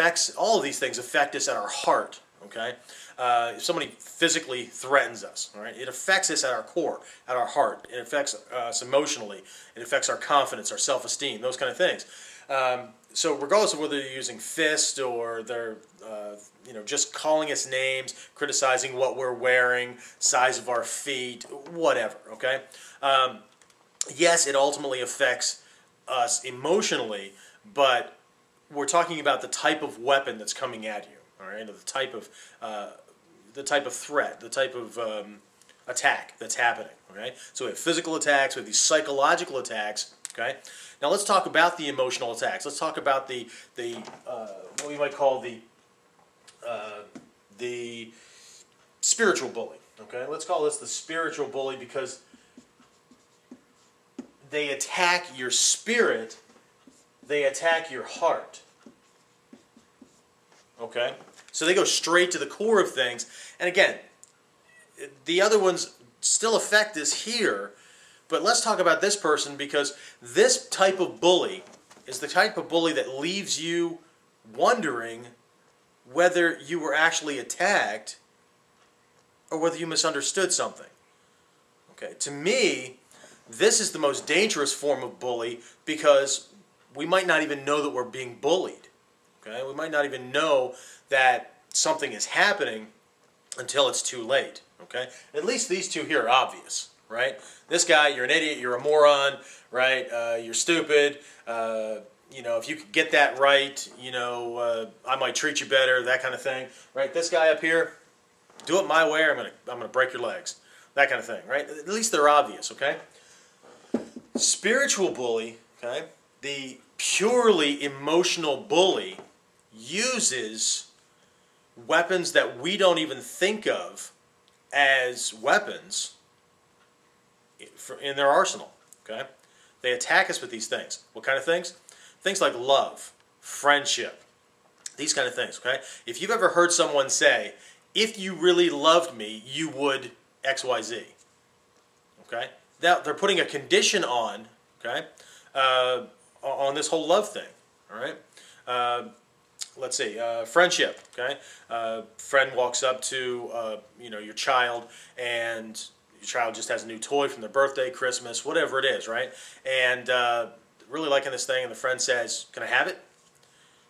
affects, all of these things affect us at our heart, okay? If somebody physically threatens us, all right, it affects us at our core, at our heart. It affects us emotionally. It affects our confidence, our self-esteem, those kind of things. So regardless of whether you're using fist or they're just calling us names, criticizing what we're wearing, size of our feet, whatever, okay? Yes, it ultimately affects us emotionally, but we're talking about the type of weapon that's coming at you, all right? The type of threat, the type of attack that's happening, okay? So we have physical attacks, we have these psychological attacks, okay? Now let's talk about the emotional attacks. Let's talk about the what we might call the spiritual bully, okay? Let's call this the spiritual bully because they attack your spirit, they attack your heart, okay? So they go straight to the core of things. And again, the other ones still affect us here, but let's talk about this person because this type of bully is the type of bully that leaves you wondering whether you were actually attacked or whether you misunderstood something. Okay, to me, this is the most dangerous form of bully because we might not even know that we're being bullied. Okay, we might not even know that something is happening until it's too late. Okay, at least these two here are obvious, right? This guy, you're an idiot, you're a moron, right? You're stupid. If you could get that right, I might treat you better, that kind of thing, right? This guy up here, do it my way, or I'm gonna break your legs, that kind of thing, right? At least they're obvious, okay? Spiritual bully, okay? The purely emotional bully uses weapons that we don't even think of as weapons in their arsenal, okay? They attack us with these things. What kind of things? Things like love, friendship, these kind of things, okay? If you've ever heard someone say, if you really loved me, you would X, Y, Z, okay? Now, they're putting a condition on, okay, on this whole love thing, all right? Let's see, friendship, okay? Friend walks up to, your child, and your child just has a new toy from their birthday, Christmas, whatever it is, right? And really liking this thing, and the friend says, "Can I have it?"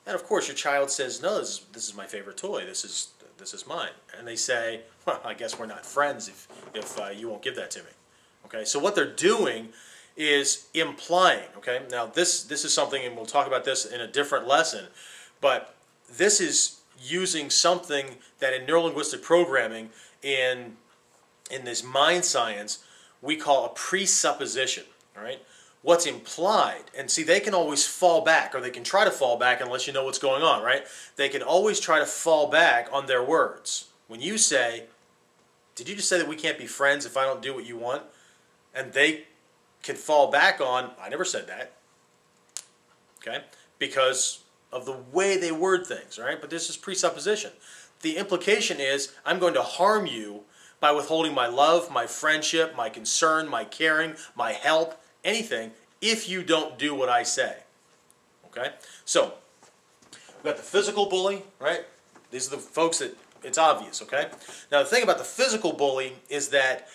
And of course, your child says, "No, this is my favorite toy. This is mine." And they say, "Well, I guess we're not friends if you won't give that to me." Okay, so what they're doing is implying. Okay, now this is something, and we'll talk about this in a different lesson, but this is using something that in neurolinguistic programming, in this mind science, we call a presupposition. All right, what's implied, and see, they can always fall back, or they can try to fall back unless you know what's going on. Right? They can always try to fall back on their words. When you say, "Did you just say that we can't be friends if I don't do what you want?" And they can fall back on, "I never said that." Okay? Because of the way they word things, all right? But this is presupposition. The implication is, I'm going to harm you by withholding my love, my friendship, my concern, my caring, my help, anything, if you don't do what I say. Okay? So, we've got the physical bully, right? These are the folks that, it's obvious, okay? Now, the thing about the physical bully is that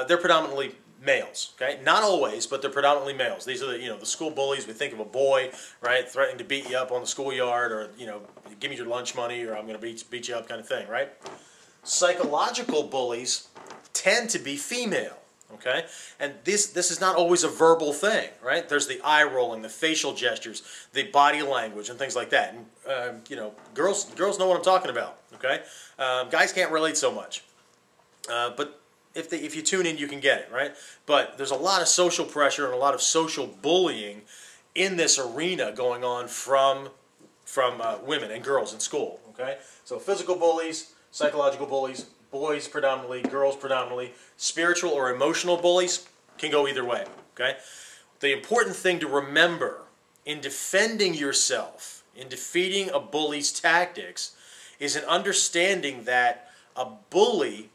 they're predominantly males, okay? Not always, but they're predominantly males. These are the school bullies. We think of a boy, right, threatening to beat you up on the schoolyard, or give me your lunch money, or I'm going to beat you up, kind of thing, right? Psychological bullies tend to be female, okay? And this is not always a verbal thing, right? There's the eye rolling, the facial gestures, the body language, and things like that. And girls know what I'm talking about, okay? Guys can't relate so much, but if you tune in, you can get it, right? But there's a lot of social pressure and a lot of social bullying in this arena going on from women and girls in school, okay? So physical bullies, psychological bullies, boys predominantly, girls predominantly, spiritual or emotional bullies can go either way, okay? The important thing to remember in defending yourself, in defeating a bully's tactics, is an understanding that a bully,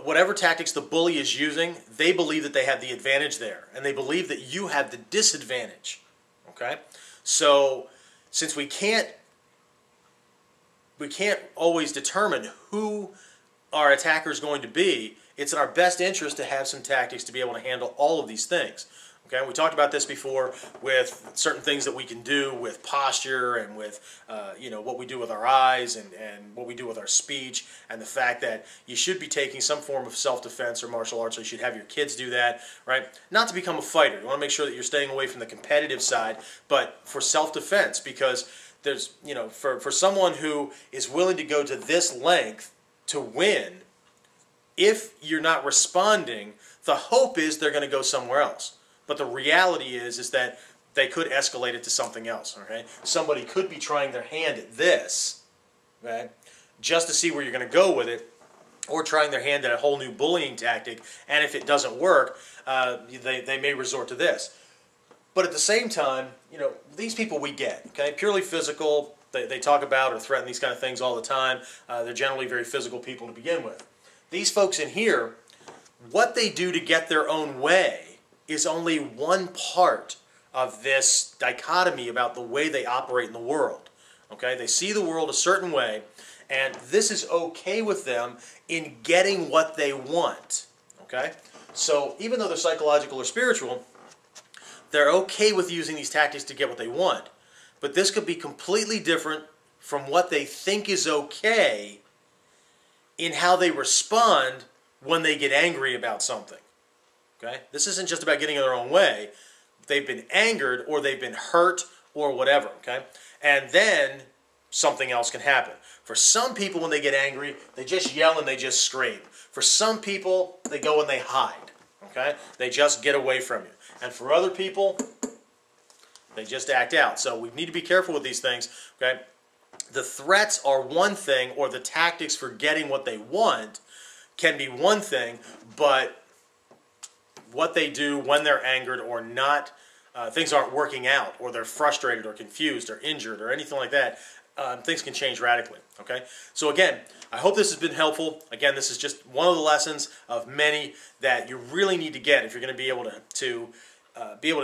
whatever tactics the bully is using, they believe that they have the advantage there, and they believe that you have the disadvantage, okay? So, since we can't we can't always determine who our attacker is going to be. It's in our best interest to have some tactics to be able to handle all of these things. Okay, we talked about this before with certain things that we can do with posture and with what we do with our eyes and what we do with our speech, and the fact that you should be taking some form of self-defense or martial arts, or you should have your kids do that, right? Not to become a fighter. You want to make sure that you're staying away from the competitive side, but for self-defense, because there's, for someone who is willing to go to this length to win, if you're not responding, the hope is they're going to go somewhere else. But the reality is that they could escalate it to something else. Okay, somebody could be trying their hand at this, right, just to see where you're going to go with it, or trying their hand at a whole new bullying tactic. And if it doesn't work, they may resort to this. But at the same time, these people we get, okay, purely physical. They talk about or threaten these kind of things all the time. They're generally very physical people to begin with. These folks in here, what they do to get their own way is only one part of this dichotomy about the way they operate in the world. Okay, they see the world a certain way, and this is okay with them in getting what they want. Okay, so even though they're psychological or spiritual, they're okay with using these tactics to get what they want. But this could be completely different from what they think is okay in how they respond when they get angry about something. Okay? This isn't just about getting in their own way. They've been angered, or they've been hurt, or whatever. Okay? And then something else can happen. For some people, when they get angry, they just yell and they just scream. For some people, they go and they hide. Okay? They just get away from you. And for other people, they just act out. So we need to be careful with these things. Okay? The threats are one thing, or the tactics for getting what they want can be one thing, but what they do when they're angered or not, things aren't working out, or they're frustrated or confused or injured or anything like that, things can change radically. Okay? So again, I hope this has been helpful. Again, this is just one of the lessons of many that you really need to get if you're going to be able to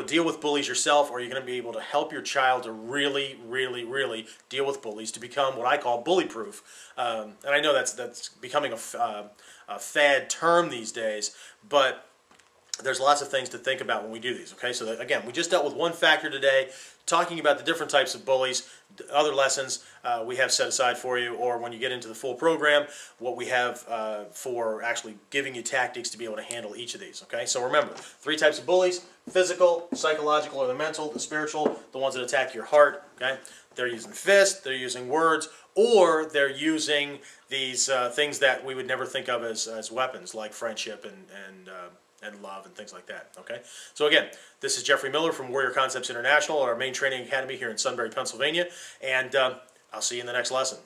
deal with bullies yourself, or you're going to be able to help your child to really, really, really deal with bullies, to become what I call bully-proof. And I know that's becoming a fad term these days, but there's lots of things to think about when we do these. Okay, so again, we just dealt with one factor today, talking about the different types of bullies. Other lessons we have set aside for you, or when you get into the full program, what we have for actually giving you tactics to be able to handle each of these. Okay, so remember, 3 types of bullies: physical, psychological, or the mental, the spiritual, the ones that attack your heart. Okay, they're using fists, they're using words, or they're using these things that we would never think of as weapons, like friendship and love and things like that. Okay, so again, this is Jeffrey Miller from Warrior Concepts International, our main training academy here in Sunbury, Pennsylvania, and I'll see you in the next lesson.